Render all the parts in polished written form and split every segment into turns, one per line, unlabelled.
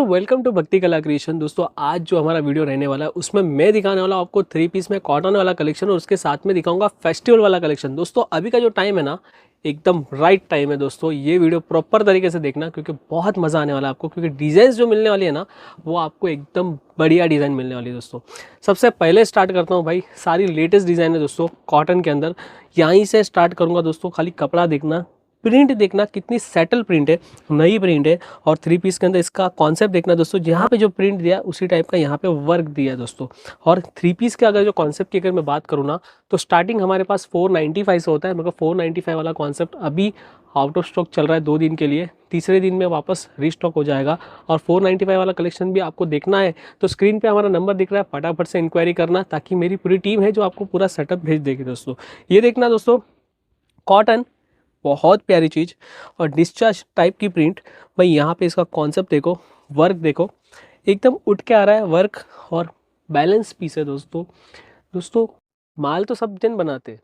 दोस्तों welcome to भक्ति कला क्रिएशन। दोस्तों आज जो हमारा वीडियो रहने वाला है उसमें मैं दिखाने वाला हूँ आपको 3 पीस में कॉटन वाला कलेक्शन और उसके साथ में दिखाऊंगा फेस्टिवल वाला कलेक्शन। दोस्तों अभी का जो टाइम है ना, एकदम राइट टाइम है दोस्तों। ये वीडियो प्रॉपर तरीके से देखना क्योंकि बहुत मज़ा आने वाला है आपको, क्योंकि डिज़ाइन जो मिलने वाली है ना वो आपको एकदम बढ़िया डिज़ाइन मिलने वाली है दोस्तों। सबसे पहले स्टार्ट करता हूँ भाई, सारी लेटेस्ट डिज़ाइन है दोस्तों कॉटन के अंदर। यहीं से स्टार्ट करूँगा दोस्तों। खाली कपड़ा देखना, प्रिंट देखना कितनी सेटल प्रिंट है, नई प्रिंट है। और 3 पीस के अंदर इसका कॉन्सेप्ट देखना दोस्तों, जहाँ पे जो प्रिंट दिया उसी टाइप का यहाँ पे वर्क दिया है दोस्तों। और 3 पीस के अगर जो कॉन्सेप्ट की अगर मैं बात करूँ ना, तो स्टार्टिंग हमारे पास 495 से होता है, मगर 495 वाला कॉन्सेप्ट अभी आउट ऑफ स्टॉक चल रहा है 2 दिन के लिए। तीसरे दिन में वापस रीस्टॉक हो जाएगा। और 495 वाला कलेक्शन भी आपको देखना है तो स्क्रीन पे हमारा नंबर दिख रहा है, फटाफट से इंक्वायरी करना, ताकि मेरी पूरी टीम है जो आपको पूरा सेटअप भेज देगी दोस्तों। ये देखना दोस्तों, कॉटन बहुत प्यारी चीज़ और डिस्चार्ज टाइप की प्रिंट। भाई यहाँ पे इसका कॉन्सेप्ट देखो, वर्क देखो, एकदम उठ के आ रहा है वर्क। और बैलेंस पीस है दोस्तों। दोस्तों माल तो सब जन बनाते,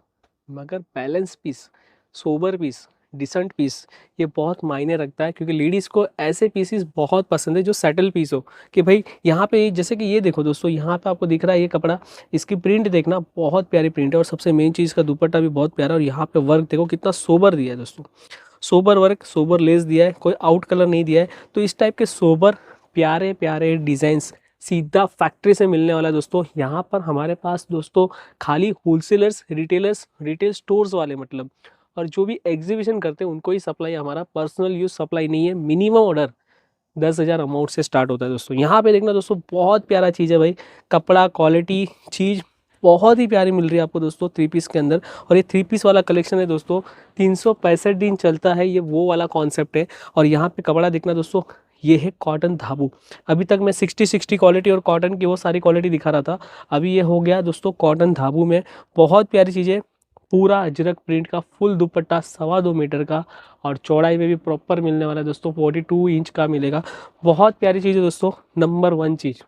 मगर balance piece, sober piece, decent piece, ये बहुत मायने रखता है। क्योंकि लेडीज़ को ऐसे पीसेस बहुत पसंद है जो सेटल पीस हो। कि भाई यहाँ पे जैसे कि ये देखो दोस्तों, यहाँ पे आपको दिख रहा है ये कपड़ा, इसकी प्रिंट देखना, बहुत प्यारी प्रिंट है। और सबसे मेन चीज़ का दुपट्टा भी बहुत प्यारा। और यहाँ पे वर्क देखो कितना सोबर दिया है दोस्तों, सोबर वर्क, सोबर लेस दिया है, कोई आउट कलर नहीं दिया है। तो इस टाइप के सोबर प्यारे प्यारे डिज़ाइंस सीधा फैक्ट्री से मिलने वाला है दोस्तों। यहाँ पर हमारे पास दोस्तों खाली होलसेलर्स, रिटेलर्स, रिटेल स्टोर्स वाले मतलब, और जो भी एग्जीबिशन करते हैं उनको ही सप्लाई, हमारा पर्सनल यूज सप्लाई नहीं है। मिनिमम ऑर्डर 10,000 अमाउंट से स्टार्ट होता है दोस्तों। यहाँ पे देखना दोस्तों, बहुत प्यारा चीज़ है भाई, कपड़ा क्वालिटी चीज़ बहुत ही प्यारी मिल रही है आपको दोस्तों 3 पीस के अंदर। और ये 3 पीस वाला कलेक्शन है दोस्तों, 365 दिन चलता है, ये वो वाला कॉन्सेप्ट है। और यहाँ पे कपड़ा देखना दोस्तों, ये है कॉटन धाबू। अभी तक मैं 60 क्वालिटी और कॉटन की वो सारी क्वालिटी दिखा रहा था, अभी ये हो गया दोस्तों कॉटन धाबू में। बहुत प्यारी चीज़ें, पूरा अजरक प्रिंट का फुल दुपट्टा 2.25 मीटर का, और चौड़ाई में भी प्रॉपर मिलने वाला है दोस्तों, 42 इंच का मिलेगा। बहुत प्यारी चीज़ है दोस्तों, नंबर 1 चीज़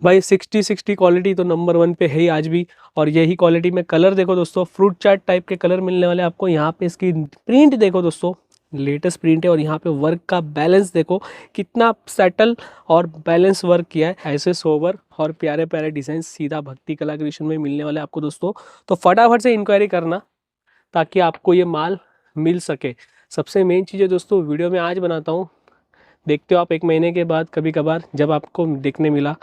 भाई। 60 क्वालिटी तो नंबर 1 पे है ही आज भी। और यही क्वालिटी में कलर देखो दोस्तों, फ्रूट चाट टाइप के कलर मिलने वाले आपको। यहाँ पे इसकी प्रिंट देखो दोस्तों, लेटेस्ट प्रिंट है। और यहाँ पे वर्क का बैलेंस देखो कितना सेटल और बैलेंस वर्क किया है। ऐसे सोबर और प्यारे प्यारे डिज़ाइन सीधा भक्ति कला क्रिएशन में मिलने वाले आपको दोस्तों। तो फटाफट से इंक्वायरी करना ताकि आपको ये माल मिल सके। सबसे मेन चीज़ है दोस्तों, वीडियो में आज बनाता हूँ, देखते हो आप 1 महीने के बाद कभी कभार जब आपको देखने मिला,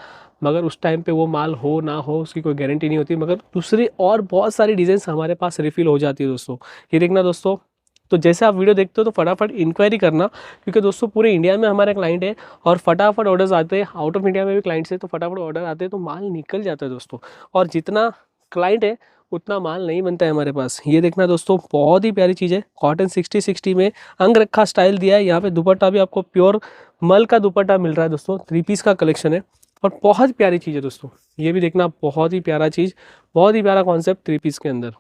मगर उस टाइम पे वो माल हो ना हो उसकी कोई गारंटी नहीं होती। मगर दूसरी और बहुत सारी डिज़ाइंस हमारे पास रिफ़िल हो जाती है दोस्तों। ये देखना दोस्तों, तो जैसे आप वीडियो देखते हो तो फटाफट इंक्वायरी करना, क्योंकि दोस्तों पूरे इंडिया में हमारे क्लाइंट है और फटाफट ऑर्डर्स आते हैं। आउट ऑफ इंडिया में भी क्लाइंट्स है, तो फटाफट ऑर्डर आते हैं तो माल निकल जाता है दोस्तों। और जितना क्लाइंट है उतना माल नहीं बनता है हमारे पास। ये देखना दोस्तों, बहुत ही प्यारी चीज़ है, कॉटन 60 में अंग रखा स्टाइल दिया है। यहाँ पे दुपट्टा भी आपको प्योर मल का दुपट्टा मिल रहा है दोस्तों। 3 पीस का कलेक्शन है और बहुत प्यारी चीज़ है दोस्तों। ये भी देखना, बहुत ही प्यारा चीज़, बहुत ही प्यारा कॉन्सेप्ट 3 पीस के अंदर।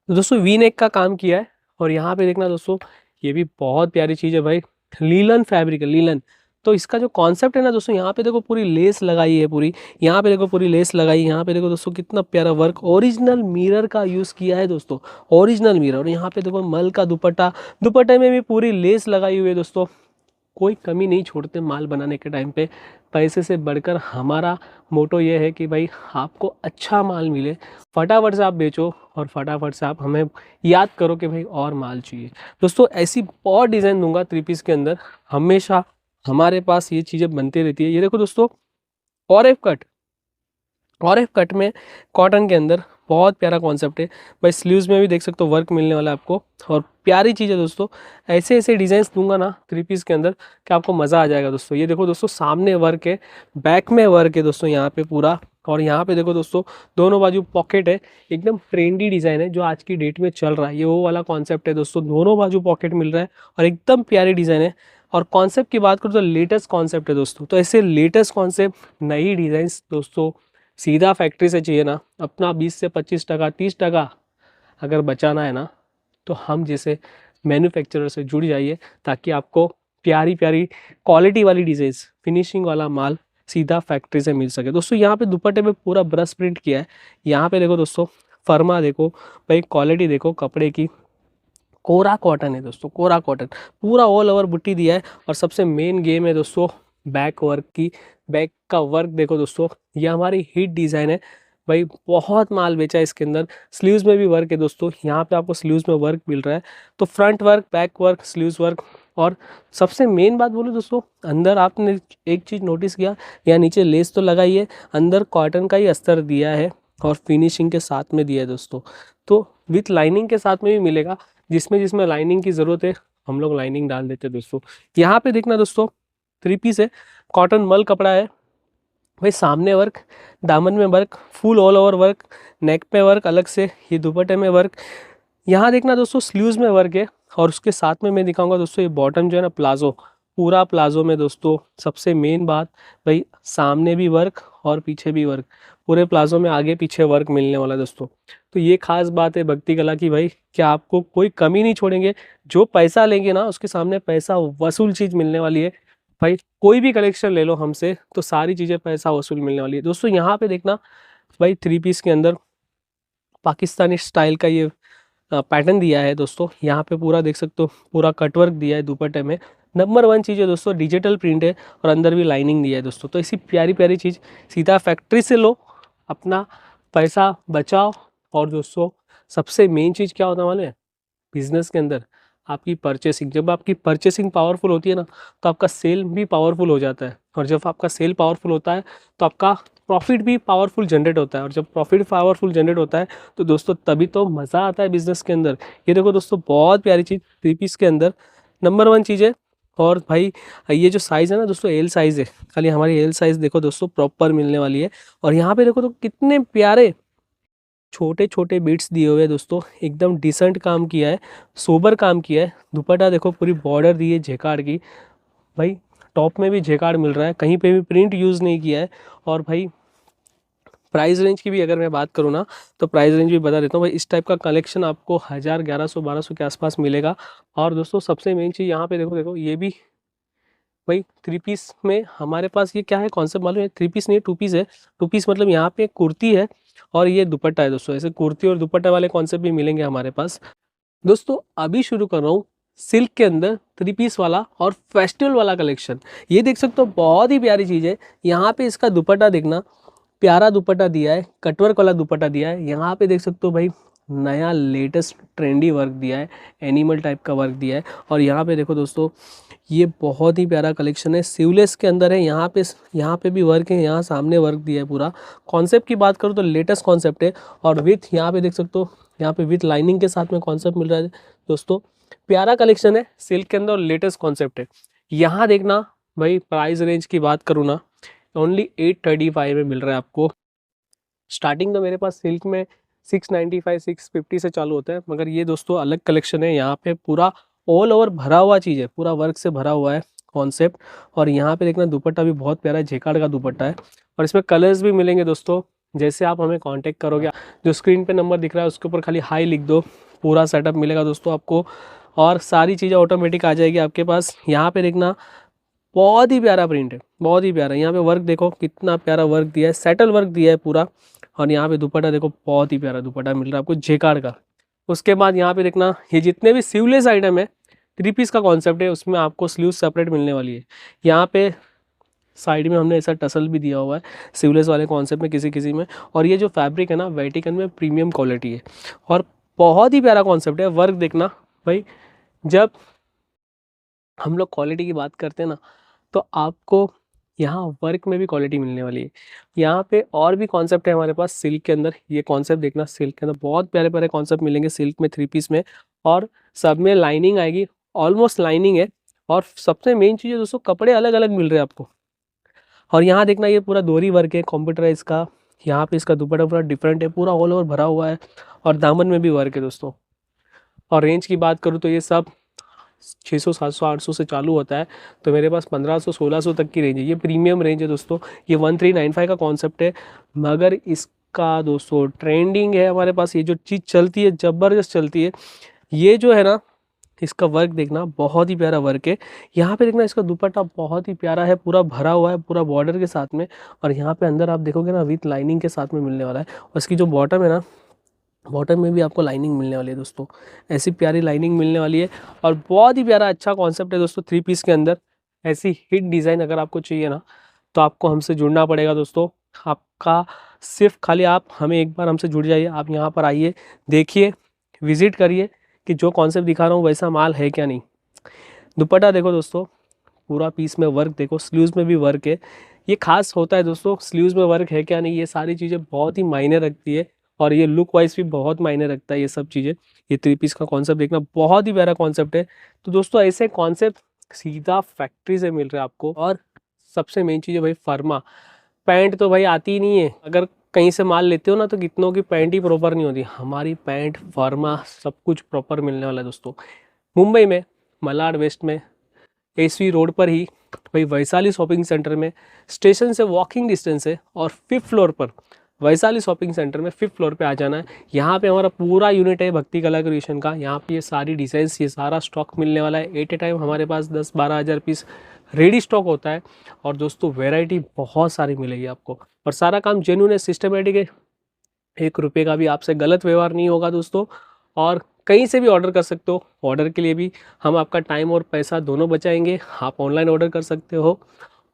तो दोस्तों वी नेक का काम किया है। और यहाँ पे देखना दोस्तों, ये भी बहुत प्यारी चीज़ है भाई, लीलन फैब्रिक है, लीलन। तो इसका जो कॉन्सेप्ट है ना दोस्तों, यहाँ पे देखो पूरी लेस लगाई है पूरी, यहाँ पे देखो पूरी लेस लगाई है। यहाँ पे देखो दोस्तों कितना प्यारा वर्क, ओरिजिनल मिरर का यूज़ किया है दोस्तों, ओरिजिनल मिरर। और यहाँ पे देखो मल का दुपट्टा, दुपट्टे में भी पूरी लेस लगाई हुई है दोस्तों। कोई कमी नहीं छोड़ते माल बनाने के टाइम पे। पैसे से बढ़कर हमारा मोटो ये है कि भाई आपको अच्छा माल मिले, फटाफट से आप बेचो और फटाफट से आप हमें याद करो कि भाई और माल चाहिए। दोस्तों ऐसी बहुत डिज़ाइन दूंगा 3 पीस के अंदर, हमेशा हमारे पास ये चीज़ें बनती रहती है। ये देखो दोस्तों, और एफ कट, और एफ कट में कॉटन के अंदर बहुत प्यारा कॉन्सेप्ट है भाई। स्लीव्स में भी देख सकते हो वर्क मिलने वाला है आपको, और प्यारी चीज़ है दोस्तों। ऐसे ऐसे डिज़ाइंस दूंगा ना 3 पीस के अंदर कि आपको मज़ा आ जाएगा दोस्तों। ये देखो दोस्तों, सामने वर्क है, बैक में वर्क है दोस्तों यहाँ पे पूरा। और यहाँ पे देखो दोस्तों, दोनों बाजू पॉकेट है, एकदम ट्रेंडी डिज़ाइन है जो आज की डेट में चल रहा है। ये वो वाला कॉन्सेप्ट है दोस्तों, दोनों बाजू पॉकेट मिल रहा है और एकदम प्यारी डिज़ाइन है। और कॉन्सेप्ट की बात करूँ तो लेटेस्ट कॉन्सेप्ट है दोस्तों। तो ऐसे लेटेस्ट कॉन्सेप्ट, नई डिज़ाइंस दोस्तों सीधा फैक्ट्री से चाहिए ना, अपना 20 से 25%, 30% अगर बचाना है ना, तो हम जैसे मैन्युफैक्चरर से जुड़ जाइए, ताकि आपको प्यारी प्यारी क्वालिटी वाली डिज़ाइंस, फिनिशिंग वाला माल सीधा फैक्ट्री से मिल सके दोस्तों। यहाँ पे दुपट्टे पे पूरा ब्रश प्रिंट किया है। यहाँ पे देखो दोस्तों, फर्मा देखो भाई, क्वालिटी देखो कपड़े की, कोरा कॉटन है दोस्तों, कोरा कॉटन पूरा ऑल ओवर बुट्टी दिया है। और सबसे मेन गेम है दोस्तों बैक वर्क की। बैक का वर्क देखो दोस्तों, ये हमारी हिट डिज़ाइन है भाई, बहुत माल बेचा है इसके अंदर। स्लीव्स में भी वर्क है दोस्तों, यहाँ पे आपको स्लीव्स में वर्क मिल रहा है। तो front work, back work, sleeves work. और सबसे मेन बात बोलो दोस्तों, अंदर आपने एक चीज़ नोटिस किया, यहाँ नीचे लेस तो लगाई है, अंदर कॉटन का ही अस्तर दिया है और फिनिशिंग के साथ में दिया है दोस्तों। तो विथ लाइनिंग के साथ में भी मिलेगा, जिसमें जिसमें लाइनिंग की ज़रूरत है हम लोग लाइनिंग डाल देते हैं दोस्तों। यहाँ पे देखना दोस्तों, 3 पीस है, कॉटन मल कपड़ा है भाई। सामने वर्क, दामन में work, full all over work, नेक पे वर्क अलग से, ये दुपट्टे में वर्क। यहाँ देखना दोस्तों स्लीव्स में वर्क है। और उसके साथ में मैं दिखाऊंगा दोस्तों, ये बॉटम जो है ना प्लाजो, पूरा प्लाजो में दोस्तों। सबसे मेन बात भाई, सामने भी वर्क और पीछे भी वर्क, पूरे प्लाजो में आगे पीछे वर्क मिलने वाला है दोस्तों। तो ये खास बात है भक्ति कला की भाई, कि आपको कोई कमी नहीं छोड़ेंगे। जो पैसा लेंगे ना उसके सामने पैसा वसूल चीज़ मिलने वाली है भाई। कोई भी कलेक्शन ले लो हमसे तो सारी चीज़ें पैसा वसूल मिलने वाली है दोस्तों। यहाँ पे देखना भाई, 3 पीस के अंदर पाकिस्तानी स्टाइल का ये पैटर्न दिया है दोस्तों। यहाँ पे पूरा देख सकते हो, पूरा कटवर्क दिया है दुपट्टे में। नंबर 1 चीज़ है दोस्तों, डिजिटल प्रिंट है और अंदर भी लाइनिंग दिया है दोस्तों। तो ऐसी प्यारी प्यारी चीज़ सीधा फैक्ट्री से लो, अपना पैसा बचाओ। और दोस्तों सबसे मेन चीज़ क्या होता है मालूम है बिजनेस के अंदर, आपकी परचेसिंग। जब आपकी परचेसिंग पावरफुल होती है ना, तो आपका सेल भी पावरफुल हो जाता है। और जब आपका सेल पावरफुल होता है तो आपका प्रॉफिट भी पावरफुल जनरेट होता है। और जब प्रॉफिट पावरफुल जनरेट होता है तो दोस्तों तभी तो मज़ा आता है बिजनेस के अंदर। ये देखो दोस्तों, बहुत प्यारी चीज़ 3 पीस के अंदर नंबर 1 चीज़ है। और भाई ये जो साइज़ है ना दोस्तों, एल साइज़ है, खाली हमारी एल साइज़ देखो दोस्तों प्रॉपर मिलने वाली है। और यहाँ पे देखो तो कितने प्यारे छोटे छोटे बीट्स दिए हुए हैं दोस्तों, एकदम डिसेंट काम किया है, सोबर काम किया है। दुपट्टा देखो, पूरी बॉर्डर दी है जेकार्ड की भाई, टॉप में भी जेकार्ड मिल रहा है, कहीं पे भी प्रिंट यूज़ नहीं किया है। और भाई प्राइस रेंज की भी अगर मैं बात करूँ ना, तो प्राइस रेंज भी बता देता हूँ भाई। इस टाइप का कलेक्शन आपको 1000, 1100, 1200 के आसपास मिलेगा। और दोस्तों सबसे मेन चीज़ यहाँ पे देखो, देखो ये भी भाई 3 पीस में हमारे पास ये क्या है कॉन्सेप्ट मालूम है? 3 पीस नहीं, 2 पीस है। 2 पीस मतलब यहाँ पे कुर्ती है और ये दुपट्टा है दोस्तों। ऐसे कुर्ती और दुपट्टा वाले कॉन्सेप्ट भी मिलेंगे हमारे पास दोस्तों। अभी शुरू कर रहा हूँ सिल्क के अंदर 3 पीस वाला और फेस्टिवल वाला कलेक्शन। ये देख सकते हो, बहुत ही प्यारी चीज़ है। यहाँ पे इसका दुपट्टा देखना, प्यारा दुपट्टा दिया है, कटवर्क वाला दुपट्टा दिया है। यहाँ पे देख सकते हो भाई, नया लेटेस्ट ट्रेंडी वर्क दिया है, एनिमल टाइप का वर्क दिया है। और यहाँ पे देखो दोस्तों, ये बहुत ही प्यारा कलेक्शन है, सिवलेस के अंदर है। यहाँ पे भी वर्क है, यहाँ सामने वर्क दिया है पूरा। कॉन्सेप्ट की बात करूँ तो लेटेस्ट कॉन्सेप्ट है। और विथ यहाँ पे देख सकते हो, यहाँ पे विथ लाइनिंग के साथ में कॉन्सेप्ट मिल रहा है दोस्तों। प्यारा कलेक्शन है, सिल्क के अंदर और लेटेस्ट कॉन्सेप्ट है। यहाँ देखना भाई, प्राइस रेंज की बात करूँ ना, ओनली 835 में मिल रहा है आपको। स्टार्टिंग तो मेरे पास सिल्क में 695, 650 से चालू होता है, मगर ये दोस्तों अलग कलेक्शन है। यहाँ पे पूरा ऑल ओवर भरा हुआ चीज़ है, पूरा वर्क से भरा हुआ है कॉन्सेप्ट। और यहाँ पे देखना दुपट्टा भी बहुत प्यारा है, जेकार्ड का दुपट्टा है। और इसमें कलर्स भी मिलेंगे दोस्तों। जैसे आप हमें कांटेक्ट करोगे, जो स्क्रीन पे नंबर दिख रहा है उसके ऊपर खाली हाई लिख दो, पूरा सेटअप मिलेगा दोस्तों आपको। और सारी चीज़ें ऑटोमेटिक आ जाएगी आपके पास। यहाँ पे देखना बहुत ही प्यारा प्रिंट है, बहुत ही प्यारा। यहाँ पे वर्क देखो, कितना प्यारा वर्क दिया है, सेटल वर्क दिया है पूरा। और यहाँ पे दुपट्टा देखो, बहुत ही प्यारा दुपट्टा मिल रहा है आपको जेकार्ड का। उसके बाद यहाँ पे देखना, ये जितने भी स्लीवलेस आइटम है, 3 पीस का कॉन्सेप्ट है, उसमें आपको स्लीव सेपरेट मिलने वाली है। यहाँ पे साइड में हमने ऐसा टसल भी दिया हुआ है स्लीवलेस वाले कॉन्सेप्ट में, किसी किसी में। और ये जो फैब्रिक है ना, वेटिकन में प्रीमियम क्वालिटी है और बहुत ही प्यारा कॉन्सेप्ट है। वर्क देखना भाई, जब हम लोग क्वालिटी की बात करते हैं ना, तो आपको यहाँ वर्क में भी क्वालिटी मिलने वाली है। यहाँ पे और भी कॉन्सेप्ट है हमारे पास सिल्क के अंदर। ये कॉन्सेप्ट देखना, सिल्क के अंदर बहुत प्यारे प्यारे कॉन्सेप्ट मिलेंगे सिल्क में 3 पीस में। और सब में लाइनिंग आएगी, ऑलमोस्ट लाइनिंग है। और सबसे मेन चीज़ है दोस्तों, कपड़े अलग अलग मिल रहे हैं आपको। और यहाँ देखना, ये पूरा दोहरी वर्क है कंप्यूटराइज का। यहाँ पे इसका दुपट्टा पूरा डिफरेंट है, पूरा ऑल ओवर भरा हुआ है। और दामन में भी वर्क है दोस्तों। और रेंज की बात करूँ तो ये सब 600, 700, 800 से चालू होता है। तो मेरे पास 1500, 1600 तक की रेंज है। ये प्रीमियम रेंज है दोस्तों। ये 1395 का कॉन्सेप्ट है, मगर इसका दोस्तों ट्रेंडिंग है हमारे पास। ये जो चीज़ चलती है, ज़बरदस्त चलती है। ये जो है ना, इसका वर्क देखना, बहुत ही प्यारा वर्क है। यहाँ पे देखना, इसका दुपट्टा बहुत ही प्यारा है, पूरा भरा हुआ है, पूरा बॉर्डर के साथ में। और यहाँ पे अंदर आप देखोगे ना, विथ लाइनिंग के साथ में मिलने वाला है। और इसकी जो बॉटम है ना, बॉटम में भी आपको लाइनिंग मिलने वाली है दोस्तों, ऐसी प्यारी लाइनिंग मिलने वाली है। और बहुत ही प्यारा अच्छा कॉन्सेप्ट है दोस्तों थ्री पीस के अंदर। ऐसी हिट डिज़ाइन अगर आपको चाहिए ना तो आपको हमसे जुड़ना पड़ेगा दोस्तों। आपका सिर्फ खाली आप हमें एक बार हमसे जुड़ जाइए, आप यहाँ पर आइए, देखिए, विजिट करिए कि जो कॉन्सेप्ट दिखा रहा हूँ वैसा माल है क्या नहीं। दुपट्टा देखो दोस्तों, पूरा पीस में वर्क देखो, स्लीव्स में भी वर्क है। ये खास होता है दोस्तों, स्लीव्स में वर्क है क्या नहीं, ये सारी चीज़ें बहुत ही मायने रखती है। और ये लुक वाइज भी बहुत मायने रखता है ये सब चीज़ें। ये थ्री पीस का कॉन्सेप्ट देखना, बहुत ही प्यारा कॉन्सेप्ट है। तो दोस्तों ऐसे कॉन्सेप्ट सीधा फैक्ट्री से मिल रहा है आपको। और सबसे मेन चीज़ है भाई फर्मा पैंट, तो भाई आती ही नहीं है। अगर कहीं से माल लेते हो ना तो कितनों की पैंट ही प्रॉपर नहीं होती, हमारी पैंट फर्मा सब कुछ प्रॉपर मिलने वाला है दोस्तों। मुंबई में मलाड वेस्ट में एसवी रोड पर ही भाई वैशाली शॉपिंग सेंटर में, स्टेशन से वॉकिंग डिस्टेंस है। और 5th फ्लोर पर वैशाली शॉपिंग सेंटर में 5th फ्लोर पे आ जाना है। यहाँ पे हमारा पूरा यूनिट है भक्ति कला क्रिएशन का। यहाँ पे ये सारी डिज़ाइंस, ये सारा स्टॉक मिलने वाला है। एट ए टाइम हमारे पास 10-12 हज़ार पीस रेडी स्टॉक होता है। और दोस्तों वैरायटी बहुत सारी मिलेगी आपको, और सारा काम जेन्युइन है, सिस्टमेटिक है। 1 रुपये का भी आपसे गलत व्यवहार नहीं होगा दोस्तों। और कहीं से भी ऑर्डर कर सकते हो, ऑर्डर के लिए भी हम आपका टाइम और पैसा दोनों बचाएंगे। आप ऑनलाइन ऑर्डर कर सकते हो,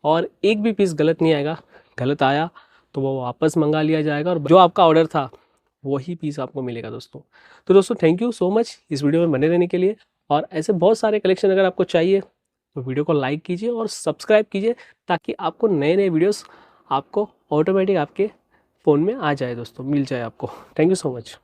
और एक भी पीस गलत नहीं आएगा। गलत आया तो वो वापस मंगा लिया जाएगा, और जो आपका ऑर्डर था वही पीस आपको मिलेगा दोस्तों। तो दोस्तों थैंक यू सो मच इस वीडियो में बने रहने के लिए। और ऐसे बहुत सारे कलेक्शन अगर आपको चाहिए तो वीडियो को लाइक कीजिए और सब्सक्राइब कीजिए, ताकि आपको नए नए वीडियोस आपको ऑटोमेटिक आपके फ़ोन में आ जाए दोस्तों, मिल जाए आपको। Thank you so much.